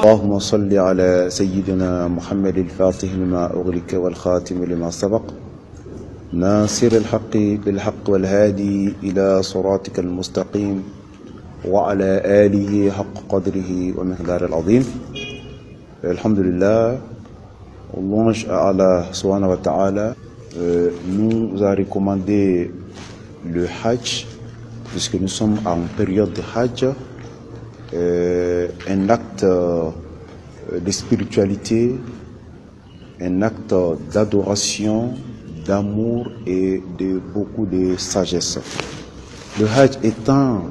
اللهم صل على سيدنا محمد الفاتح لما أغلق والخاتم لما سبق ناصر الحق بالحق والهادي إلى صراطك المستقيم وعلى آله حق قدره ومقدار العظيم. الحمد لله. Louange à Allah subhanahu wa ta'ala nous a recommandé le Hajj, puisque nous sommes en période de Hajj, un acte de spiritualité, un acte d'adoration, d'amour et de beaucoup de sagesse. Le Hajj étant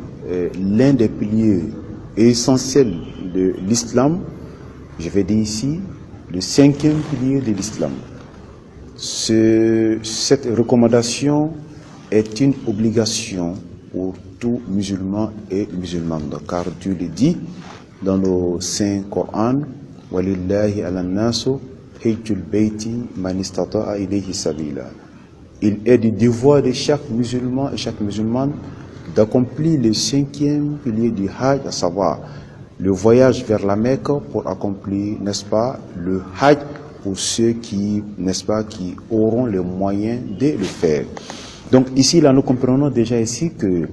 l'un des piliers essentiels de l'islam, je vais dire ici, le 5e pilier de l'islam. Cette recommandation est une obligation pour tout musulman et musulmane, car Dieu le dit dans le Saint Coran, Walillahi ala nasu hijjul bayti man istata'a ilayhi sabila. Il est du devoir de chaque musulman et chaque musulmane d'accomplir le 5e pilier du Hajj, à savoir le voyage vers la Mecque pour accomplir, n'est-ce pas, le Hajj pour ceux qui, n'est-ce pas, qui auront les moyens de le faire. Donc ici, là, nous comprenons déjà ici que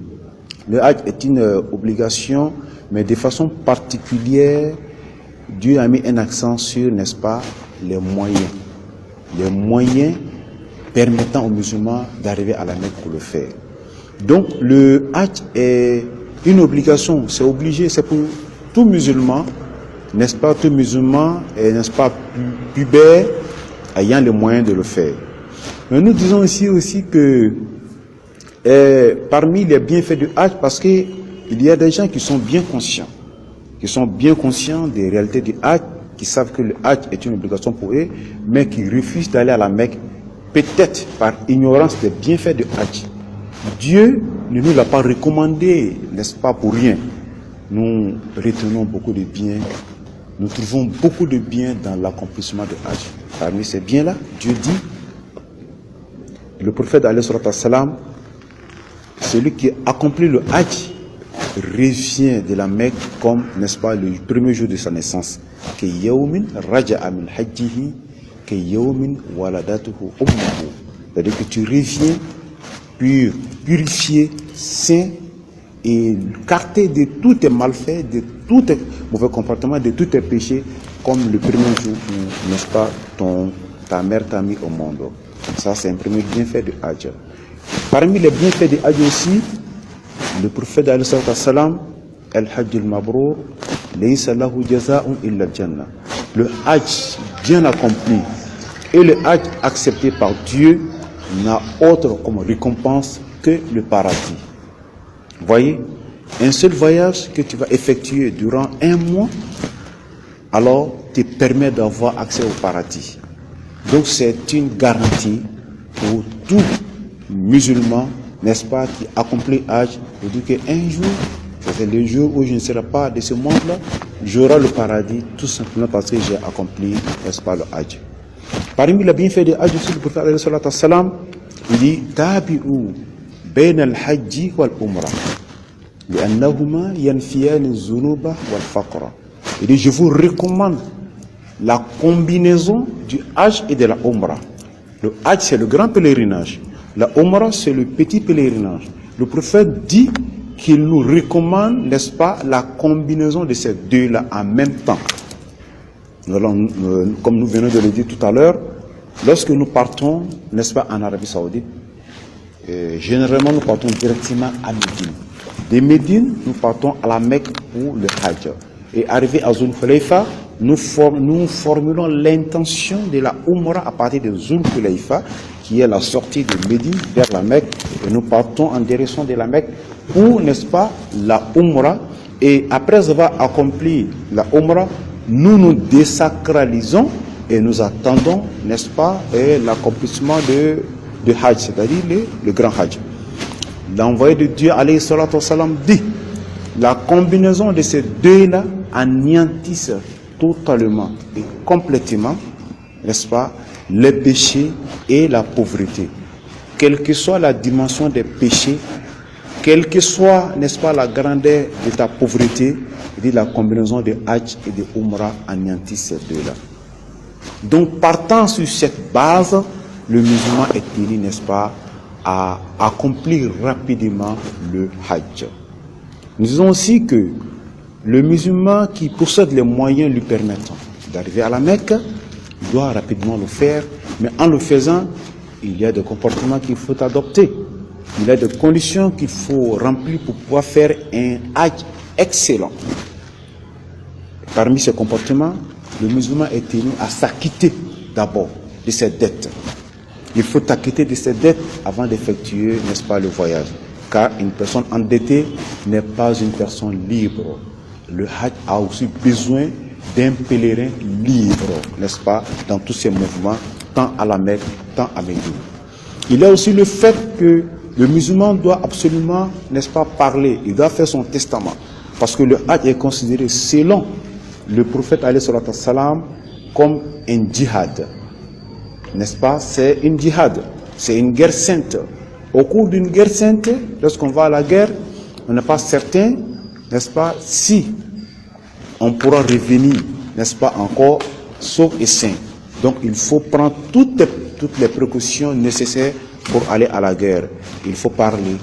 le Hajj est une obligation, mais de façon particulière, Dieu a mis un accent sur, n'est-ce pas, les moyens permettant aux musulmans d'arriver à la Mecque pour le faire. Donc le Hajj est une obligation, c'est obligé, c'est pour tout musulman, n'est-ce pas, tout musulman, n'est-ce pas, pubère, ayant les moyens de le faire. Mais nous disons ici aussi que parmi les bienfaits du Hajj, parce qu'il y a des gens qui sont bien conscients des réalités du Hajj, qui savent que le Hajj est une obligation pour eux, mais qui refusent d'aller à la Mecque, peut-être par ignorance des bienfaits du Hajj. Dieu ne nous l'a pas recommandé, n'est-ce pas, pour rien. Nous retenons beaucoup de biens, nous trouvons beaucoup de biens dans l'accomplissement du Hajj. Parmi ces biens-là, Dieu dit, le prophète alayhi salam, celui qui accomplit le Hajj revient de la Mecque comme, n'est-ce pas, le premier jour de sa naissance. Que yawmin raja'a min hajjihi, que yawmin waladatuhu ummuhu. C'est-à-dire que tu reviens pur, purifié, saint, et écarté de tous tes malfaits, de tous tes mauvais comportements, de tous tes péchés, comme le premier jour où, n'est-ce pas, ta mère t'a mis au monde. Ça, c'est un premier bienfait du Hajj. Parmi les bienfaits du Hajj aussi, le prophète alayhi salam, al-Hajj al-Mabrour, laysa lahu jaza'un illa al-Jannah. Le Hajj bien accompli et le Hajj accepté par Dieu n'a autre comme récompense que le paradis. Voyez, un seul voyage que tu vas effectuer durant un mois, alors te permet d'avoir accès au paradis. Donc c'est une garantie pour tout musulman, n'est-ce pas, qui accomplit Hajj, pour dire qu'un jour, c'est le jour où je ne serai pas de ce monde-là, j'aurai le paradis, tout simplement parce que j'ai accompli, n'est-ce pas, le Hajj. Parmi les bienfaits de Hajj, le prophète alayhi salam, il dit tabi'u bayna al-hajji wal-umra li'annahuma yanfiyani az-zunuba wal-faqra. Il dit, je vous recommande la combinaison du Hajj et de la Umrah. Le Hajj, c'est le grand pèlerinage. La Umrah, c'est le petit pèlerinage. Le prophète dit qu'il nous recommande, n'est-ce pas, la combinaison de ces deux-là en même temps. Alors, comme nous venons de le dire tout à l'heure, lorsque nous partons, n'est-ce pas, en Arabie Saoudite, généralement nous partons directement à Médine. De Médine, nous partons à la Mecque pour le Hajj. Et arrivé à Zul Hulayfa, nous formulons l'intention de la Umrah à partir de Zul Hulayfa, qui est la sortie de Médine vers la Mecque. Et nous partons en direction de la Mecque pour, n'est-ce pas, la Umrah. Et après avoir accompli la Umrah, nous nous désacralisons et nous attendons, n'est-ce pas, l'accomplissement de Hajj, c'est-à-dire le grand Hajj. L'envoyé de Dieu, alayhi salatu wa salam, dit, la combinaison de ces deux-là anéantissent totalement et complètement, n'est-ce pas, les péchés et la pauvreté. Quelle que soit la dimension des péchés, quelle que soit, n'est-ce pas, la grandeur de ta pauvreté, il dit la combinaison de Hajj et de Umrah anéantit ces deux-là. Donc, partant sur cette base, le musulman est tenu, n'est-ce pas, à accomplir rapidement le Hajj. Nous disons aussi que le musulman qui possède les moyens lui permettant d'arriver à la Mecque doit rapidement le faire, mais en le faisant, il y a des comportements qu'il faut adopter. Il y a des conditions qu'il faut remplir pour pouvoir faire un Hajj excellent. Parmi ces comportements, le musulman est tenu à s'acquitter d'abord de ses dettes. Il faut s'acquitter de ses dettes avant d'effectuer, n'est-ce pas, le voyage. Car une personne endettée n'est pas une personne libre. Le Hajj a aussi besoin d'un pèlerin libre, n'est-ce pas, dans tous ses mouvements, tant à la Mecque, tant à Médine. Il y a aussi le fait que le musulman doit absolument, n'est-ce pas, parler, il doit faire son testament. Parce que le Hajj est considéré, selon le prophète alayhi salatu wassalam, comme un djihad. N'est-ce pas? C'est une djihad, c'est une guerre sainte. Au cours d'une guerre sainte, lorsqu'on va à la guerre, on n'est pas certain, n'est-ce pas, si on pourra revenir, n'est-ce pas, encore sauf et sain. Donc il faut prendre toutes les précautions nécessaires pour aller à la guerre. Il faut parler,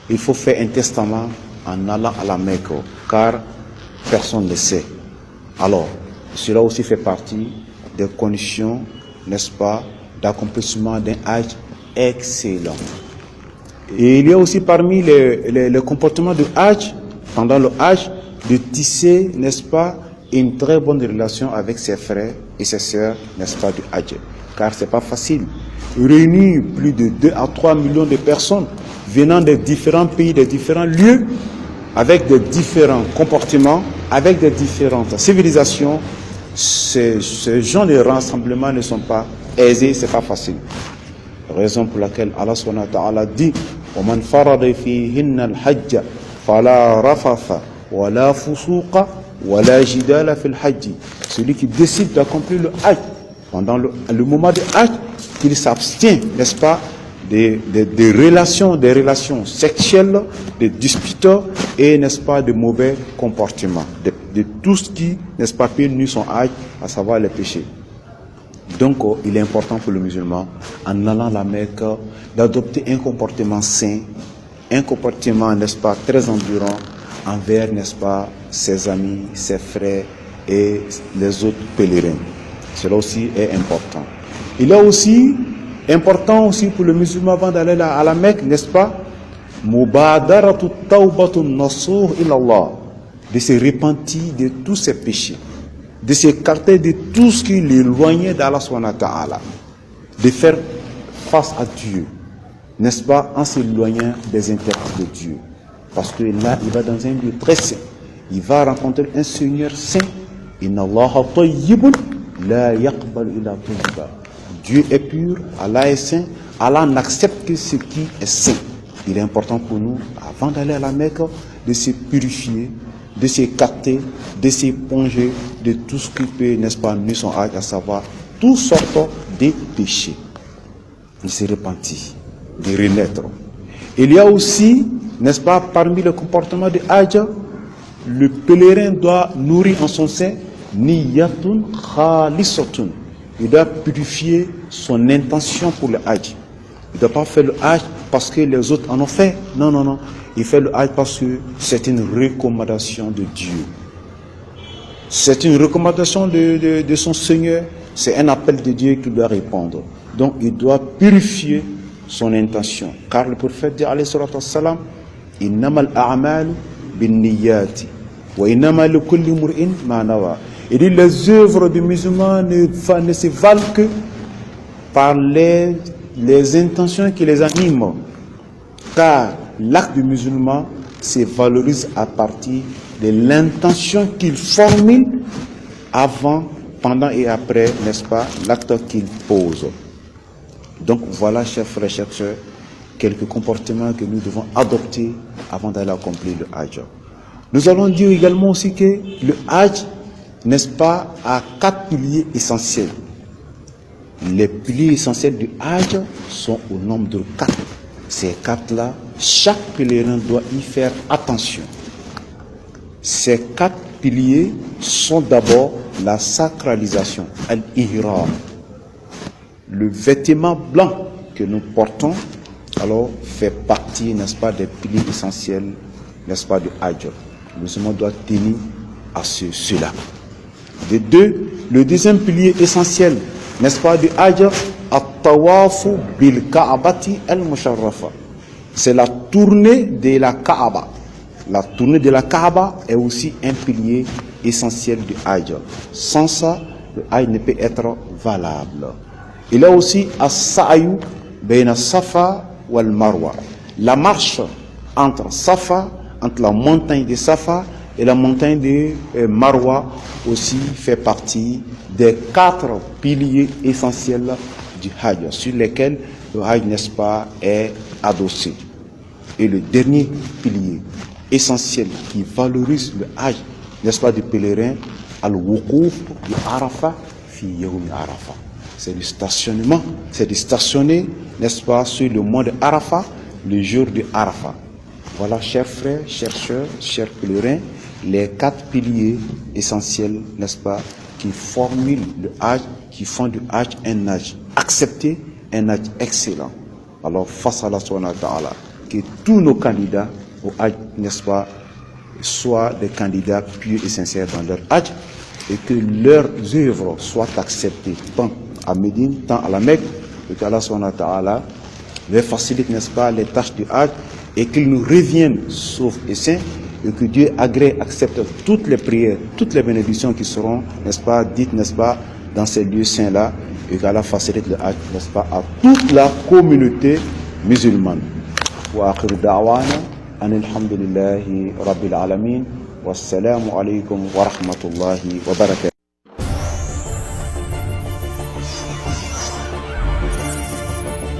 il faut faire un testament en allant à la Mecque, car personne ne sait. Alors, cela aussi fait partie des conditions, n'est-ce pas, d'accomplissement d'un Hajj excellent. Et il y a aussi parmi les comportements du Hajj, pendant le Hajj, de tisser, n'est-ce pas, une très bonne relation avec ses frères et ses sœurs, n'est-ce pas, du Hajj. Car c'est pas facile. Réunir plus de 2 à 3 millions de personnes venant des différents pays, des différents lieux, avec des différents comportements, avec des différentes civilisations, ces gens de rassemblement ne sont pas aisés, c'est pas facile. Raison pour laquelle Allah subhanahu wa ta'ala dit وَمَنْ فَرَضَ فِيهِنَّ الْحَجَّ فَلَا رَفَثَ وَلَا فُسُوقَ وَلَا جِدَالَ فِي الْحَجِّ. Celui qui décide d'accomplir le Hajj pendant le moment du Hajj, qu'il s'abstient, n'est-ce pas, des relations sexuelles, des disputes et, n'est-ce pas, de mauvais comportements, de tout ce qui, n'est-ce pas, peut nuire son Hajj, à savoir les péchés. Donc, il est important pour le musulman, en allant à la Mecque, d'adopter un comportement sain, un comportement, n'est-ce pas, très endurant envers, n'est-ce pas, ses amis, ses frères et les autres pèlerins. Cela aussi est important. Il est aussi important aussi pour le musulman avant d'aller à la Mecque, n'est-ce pas, mubadaratu tawbatun nasuh ilallah, de se repentir de tous ses péchés, de s'écarter de tout ce qui l'éloignait d'Allah subhanahu wa ta'ala, de faire face à Dieu, n'est-ce pas, en s'éloignant des interdits de Dieu. Parce que là, il va dans un lieu très saint. Il va rencontrer un Seigneur saint. Inna Allaha tayyibun la yaqbalu illa tayyiba. Dieu est pur, Allah est saint, Allah n'accepte que ce qui est saint. Il est important pour nous, avant d'aller à la Mecque, de se purifier, de s'écarter, de s'éponger de tout ce qui peut, n'est-ce pas, nuire son Hajj, à savoir toutes sortes de péchés. De se repentir, de renaître. Il y a aussi, n'est-ce pas, parmi les comportements du Hajj, le pèlerin doit nourrir en son sein niyatun khalisatun. Il doit purifier son intention pour le Hajj. Il ne doit pas faire le Hajj parce que les autres en ont fait. Non, non, non. Il fait le Hajj parce que c'est une recommandation de Dieu. C'est une recommandation de son Seigneur. C'est un appel de Dieu qu'il doit répondre. Donc il doit purifier son intention. Car le prophète dit, alayhi salatu wassalam, innamal a'malu bin niyyati wa innamal likulli mur'in ma nawa. Il dit, les œuvres du musulman ne se valent que par les intentions qui les animent. Car l'acte du musulman se valorise à partir de l'intention qu'il formule avant, pendant et après, n'est-ce pas, l'acte qu'il pose. Donc voilà, chers frères, chers sœurs, quelques comportements que nous devons adopter avant d'aller accomplir le Hajj. Nous allons dire également aussi que le Hajj, n'est-ce pas, a 4 piliers essentiels. Les piliers essentiels du Hajj sont au nombre de 4. Ces 4-là, chaque pèlerin doit y faire attention. Ces 4 piliers sont d'abord la sacralisation, al-ihram. Le vêtement blanc que nous portons, alors, fait partie, n'est-ce pas, des piliers essentiels, n'est-ce pas, du Hajj. Le musulman doit tenir à cela. De 2, le deuxième pilier essentiel, n'est-ce pas, du Hajj, at-tawafu bil Ka'bati al-musharrafa. C'est la tournée de la Kaaba. La tournée de la Kaaba est aussi un pilier essentiel du Hajj. Sans ça, le Hajj ne peut être valable. Il y a aussi as-sa'yu bayna Safa wal Marwa. La marche entre Safa, entre la montagne de Safa et la montagne de Marwa aussi fait partie des 4 piliers essentiels du Hajj, sur lesquels le Hajj, n'est-ce pas, est adossé. Et le dernier pilier essentiel qui valorise le Hajj, n'est-ce pas, du pèlerin, al-wuquf de Arafat fi yawm Arafat. C'est du stationnement, c'est de stationner, n'est-ce pas, sur le mont de Arafat, le jour de Arafat. Voilà, chers frères, chers sœurs, chers pèlerins, les 4 piliers essentiels, n'est-ce pas, qui formulent le Hajj, qui font du Hajj un Hajj accepté, un Hajj excellent. Alors, face à Allah subhanahu wa ta'ala, que tous nos candidats au Hajj, n'est-ce pas, soient des candidats pieux et sincères dans leur Hajj, et que leurs œuvres soient acceptées, tant à Médine, tant à la Mecque, et qu'Allah subhanahu wa ta'ala leur facilite, n'est-ce pas, les tâches du Hajj, et qu'ils nous reviennent saufs et sains, et que Dieu agrée, accepte toutes les prières, toutes les bénédictions qui seront, n'est-ce pas, dites, n'est-ce pas, dans ces lieux saints-là, et qu'Allah facilite le Hajj, n'est-ce pas, à toute la communauté musulmane. Wa akhiru da'wana anilhamdulillahi rabbil alamin. Wassalamu alaikum wa rahmatullahi wa barakatuh.